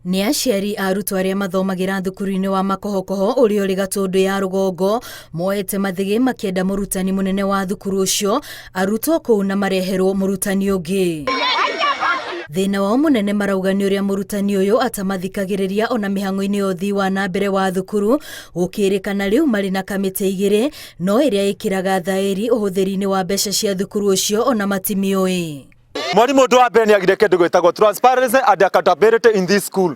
Nĩ aciari a arutwo arĩa mathomagira thukuru-inĩ wa Makohokoho ũrĩa ũrĩ Gatũndũ ya rũgongo moete mathĩgĩ makĩenda mũrutani mũnene wa thukuru ũcio arutwo kũu na mareherwo mũrutani ũngĩ. Thĩna wao mũnene marauga nĩ ũrĩa mũrutani ũyũ atamathikagĩrĩria ona mĩhang'o-inĩ ya ũthii wa na mbere wa thukuru, gũkĩrĩkana rĩu marĩ na kamĩtĩ igĩrĩ no ĩrĩa ĩkĩraga thaĩri ũhũthĩri-inĩ wa mbeca cia thukuru ũcio ona matimĩũĩ. Mwalimu ũndũ wa mbere nĩ agire kĩndũ gwĩtagwo transparency and accountability in this school.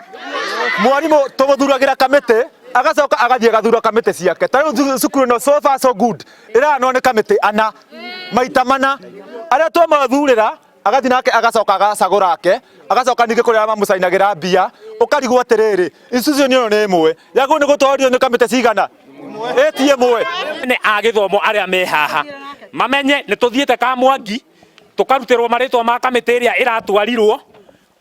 Mwalimu tũmũthuragĩra kamĩtĩ agacoka agathiĩ agathura kamĩtĩ ciake. Ta rĩu cukuru ĩno so far so good ĩrahanwo nĩ kamĩtĩ ana maita mana arĩa twamathurĩra agathi nake agacoka agacagũra ake agacoka ningĩ kũrĩa mamũcainagĩra mbia ũkarigwo atĩrĩrĩ institution ĩno nĩ ĩmwe yagwo nĩ gũtwario nĩ kamĩtĩ cigana ĩtie ĩmwe. Nĩ agĩthomo arĩa me haha mamenye nĩ tũthiĩte Kamwangi tukarutĩrwo marĩtwa ma kamĩtĩ ĩrĩa ĩratwarirwo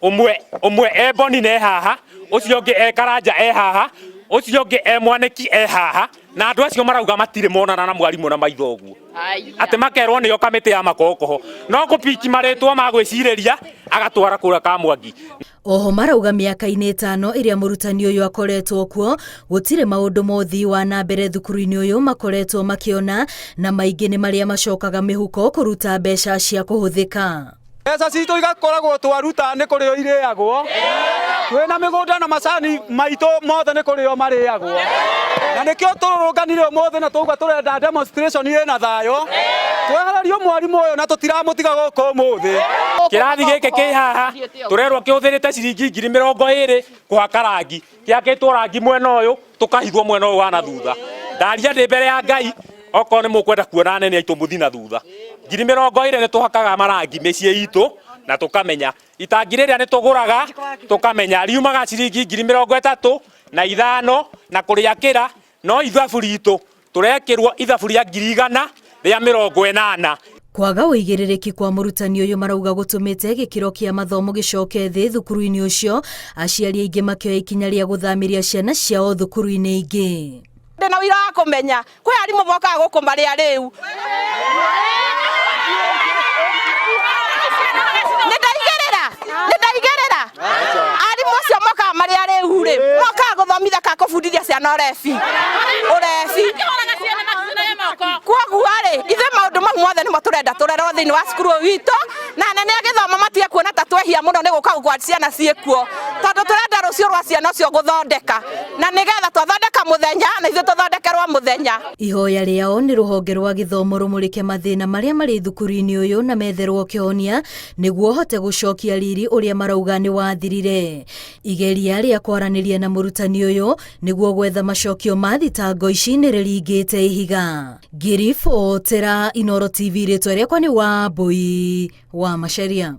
ũmwe Eboni ne haha ũcio ũngĩ Karanja haha ũcio ũngĩ Mwaniki haha na andũ acio marauga matirĩ monana na mwarimũ na maitho ũguo atĩ makerwo nĩyo kamĩtĩ ya Makohokoho no gũpiki marĩtwa ma gwĩcirĩria agatwara kũrĩa Kamwangi. Oho marauga mĩaka-inĩ 5 ĩrĩa mũrutani ũyũ akoretwo kuo gũtirĩ maũndũ ma ũthii wa na mbere thukuru-inĩ ũyũ makoretwo makĩona na maingĩ nĩ marĩa macokaga mĩhuko kũruta mbeca cia kũhũthĩka. Mbeca citũ igakoragwo twaruta nĩ kũrĩo irĩagwo twĩna mĩgũnda na macani maitũ mothe nĩ kũrĩo marĩagwo na nĩkĩo tũrũrũnganire ũmũthĩ na tũuga tũrenda demonstration ĩna thayũ twehererio mwarimũ ũyũ na tũtiramũtiga gũkũ ũmũthĩ. Kĩrathi gĩkĩ kĩ haha tũrerwo kĩhũthĩrĩte ciringi 20,000 kũhaka rangi kĩakĩtwo rangi mwena ũyũ tũkahithwo mwena ũyũ wa na thutha. Ndaria ndĩ mbere ya Ngai okorwo nĩ mũkwenda kuona nene aitũ mũthi na thutha 20,000 nĩ tũhakaga marangi mĩciĩ itũ na tũkamenya itangi rĩrĩa nĩ tũgũraga tũkamenya riumaga ciringi 35,000 na kũrĩa kĩra no ithabu ritũ tũrekĩrwo ithabu rĩa 100 rĩa 80. Kwaga ũigĩrĩrĩki kwa mũrutani ũyũ marauga gũtũmĩte gĩkĩro kĩa mathomo gĩcoke thĩ thukuru-inĩ ũcio, aciari aingĩ makĩoya ikinya rĩa gũthamĩria ciana ciao thukuru-inĩ ingĩ. Ndĩna wĩra wa kũmenya kwĩ arimũ mokaga gũkũ marĩa rĩu nĩndaigĩrĩra arimũ acio mokaga marĩa rĩu rĩ mokaga gũthomithia ka kũbundithia ciana ũrebi kwoguo rĩ ithe maũndũ mau mothe nĩmo tũrenda tũrerwo thĩinĩ wa cukuru witũ na nene agĩthoma matige kuona ta twehia mũno nĩ gũka gũkwa ciana ciĩkuo tondũ tũrenda rũciũ rwa ciana ũcio gũthondeka na nĩgetha twathondeka mũthenya na ithuĩ tũthondekerwo mũthenya. Ihoya rĩao nĩ rũhonge rwa gĩthomo rũmũrĩke mathĩna marĩa marĩ thukuru-inĩ ũyũ na metherwo kĩhonia nĩguo hote gũcokia riri ũrĩa marauga nĩ wathirire. Igeria rĩa kwaranĩria na mũrutani ũyũ nĩguo gwetha macokio ma thitango ici nĩ rĩringĩte ihiga. Ngiribotera Inooro TV rĩtwa rĩakwa nĩ Wambui wa Macharia.